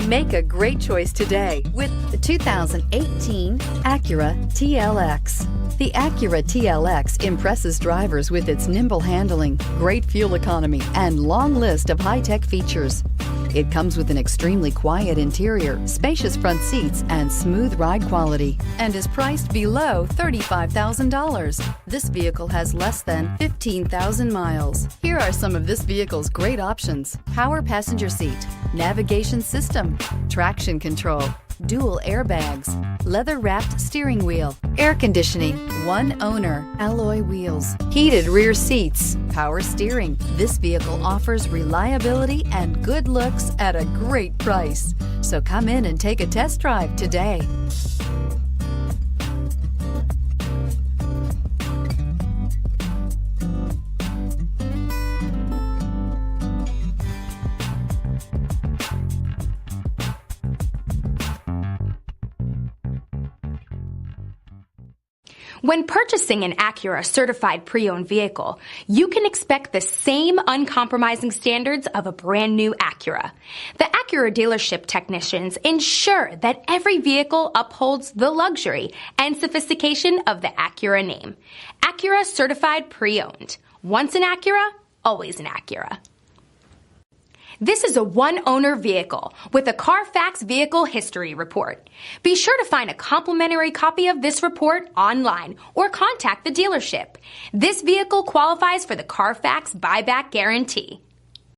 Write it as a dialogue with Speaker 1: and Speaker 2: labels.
Speaker 1: Make a great choice today with the 2018 Acura TLX. The Acura TLX impresses drivers with its nimble handling, great fuel economy, and long list of high-tech features. It comes with an extremely quiet interior, spacious front seats, and smooth ride quality, and is priced below $35,000. This vehicle has less than 15,000 miles. Here are some of this vehicle's great options: power passenger seat, navigation system, traction control, dual airbags, leather-wrapped steering wheel, air conditioning, one owner, alloy wheels, heated rear seats, power steering. This vehicle offers reliability and good looks at a great price. So come in and take a test drive today.
Speaker 2: When purchasing an Acura certified pre-owned vehicle, you can expect the same uncompromising standards of a brand new Acura. The Acura dealership technicians ensure that every vehicle upholds the luxury and sophistication of the Acura name. Acura certified pre-owned. Once an Acura, always an Acura. This is a one-owner vehicle with a Carfax Vehicle History Report. Be sure to find a complimentary copy of this report online or contact the dealership. This vehicle qualifies for the Carfax Buyback Guarantee.